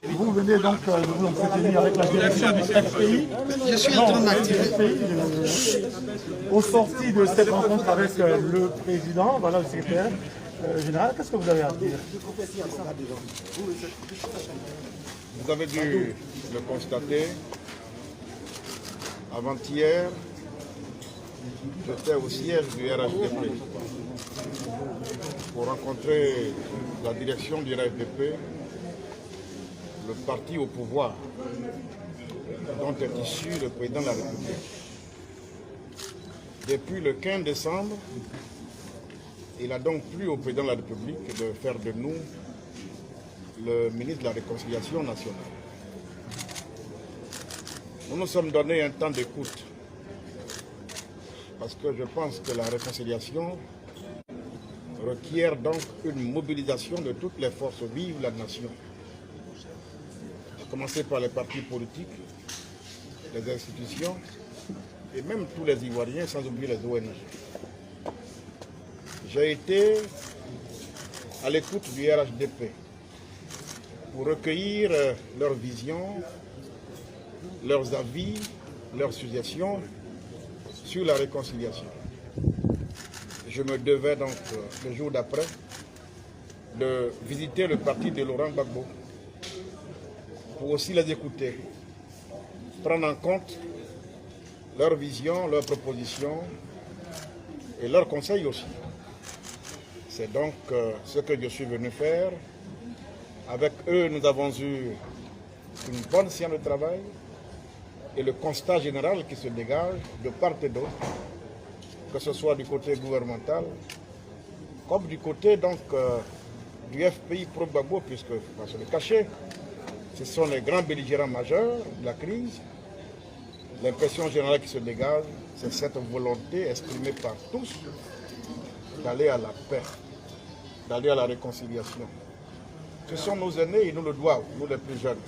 Vous venez donc de vous entretenir avec la direction du FPI. Je suis en train d'activer. Au sorti de cette rencontre avec le président, voilà le secrétaire général, qu'est-ce que vous avez à dire? Vous avez dû le constater. Avant-hier, j'étais au siège du RHDP pour rencontrer la direction du RHDP, le parti au pouvoir dont est issu le président de la République. Depuis le 15 décembre, il a donc plu au président de la République de faire de nous le ministre de la Réconciliation nationale. Nous nous sommes donné un temps d'écoute parce que je pense que la réconciliation requiert donc une mobilisation de toutes les forces vives de la nation. À commencer par les partis politiques, les institutions et même tous les Ivoiriens, sans oublier les ONG. J'ai été à l'écoute du RHDP pour recueillir leurs visions, leurs avis, leurs suggestions sur la réconciliation. Je me devais donc, le jour d'après, de visiter le parti de Laurent Gbagbo pour aussi les écouter, prendre en compte leurs visions, leurs propositions et leurs conseils aussi. C'est donc ce que je suis venu faire. Avec eux, nous avons eu une bonne séance de travail et le constat général qui se dégage de part et d'autre, que ce soit du côté gouvernemental, comme du côté donc, du FPI pro-Gbagbo, puisque, pas se le cacher, ce sont les grands belligérants majeurs de la crise. L'impression générale qui se dégage, c'est cette volonté exprimée par tous d'aller à la paix, d'aller à la réconciliation. Ce sont nos aînés, ils nous le doivent, nous les plus jeunes.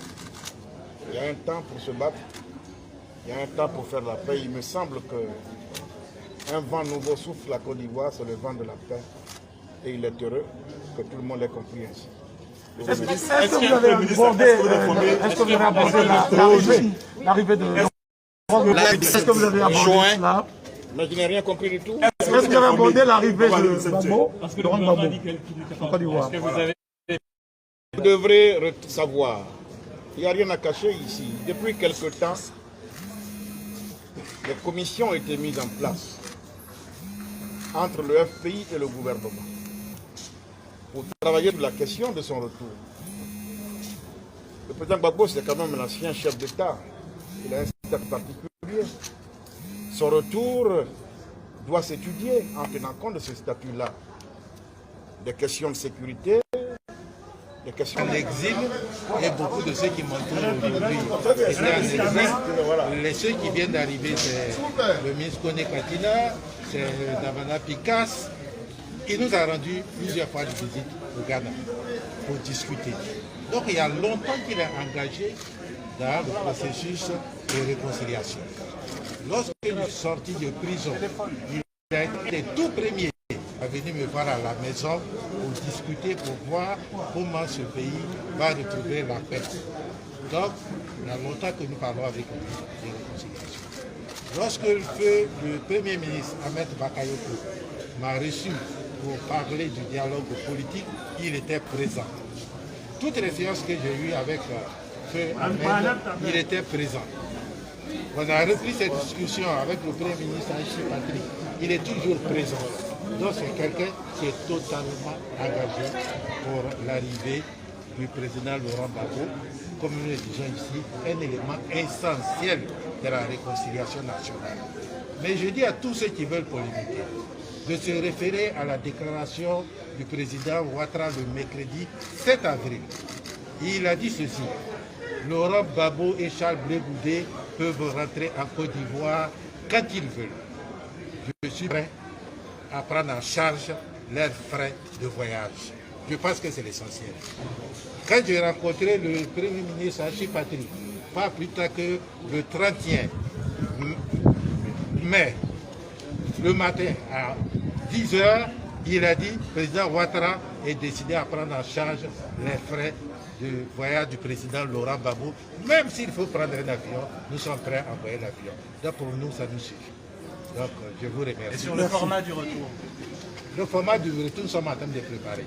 Il y a un temps pour se battre, il y a un temps pour faire la paix. Il me semble qu'un vent nouveau souffle la Côte d'Ivoire, c'est le vent de la paix. Et il est heureux que tout le monde l'ait compris ainsi. Est-ce que vous avez abordé l'arrivée de... Est-ce que vous avez abordé cela? Mais je n'ai rien compris du tout. Est-ce que vous avez abordé l'arrivée de Gbagbo, Laurent Gbagbo, en Côte d'Ivoire? Vous devrez savoir, il n'y a rien à cacher ici. Depuis quelque temps, des commissions ont été mises en place entre le FPI et le gouvernement pour travailler sur la question de son retour. Le président Gbagbo, c'est quand même un ancien chef d'État. Il a un statut particulier. Son retour doit s'étudier en tenant compte de ce statut-là. Des questions de sécurité, des questions l'exil et beaucoup de ceux qui m'entourent aujourd'hui. Et en exil, ceux qui viennent d'arriver, c'est le ministre Kone Katina, c'est Davana Picasse. Il nous a rendu plusieurs fois de visite au Ghana pour discuter. Donc il y a longtemps qu'il est engagé dans le processus de réconciliation. Lorsqu'il est sorti de prison, il a été le tout premier à venir me voir à la maison pour discuter, pour voir comment ce pays va retrouver la paix. Donc, il y a longtemps que nous parlons avec lui de réconciliation. Lorsque le Premier ministre Ahmed Bakayoko m'a reçu pour parler du dialogue politique, il était présent. Toutes les séances que j'ai eues avec Feu Ahmed, il était présent. On a repris cette discussion avec le Premier ministre Haïti Patrick. Il est toujours présent. Donc c'est quelqu'un qui est totalement engagé pour l'arrivée du président Laurent Gbagbo, comme nous le disons ici, un élément essentiel de la réconciliation nationale. Mais je dis à tous ceux qui veulent polémiquer de se référer à la déclaration du président Ouattara le mercredi 7 avril. Il a dit ceci: Laurent Gbagbo et Charles Blé Goudé peuvent rentrer en Côte d'Ivoire quand ils veulent. Je suis prêt à prendre en charge leurs frais de voyage. Je pense que c'est l'essentiel. Quand j'ai rencontré le Premier ministre Haïti Patrick, pas plus tard que le 31 mai, le matin à 10 h, il a dit, le président Ouattara est décidé à prendre en charge les frais du voyage du président Laurent Gbagbo. Même s'il faut prendre un avion, nous sommes prêts à envoyer l'avion. Donc pour nous, ça nous suffit. Donc je vous remercie. Et sur le format du retour? Le format du retour, nous sommes en train de préparer.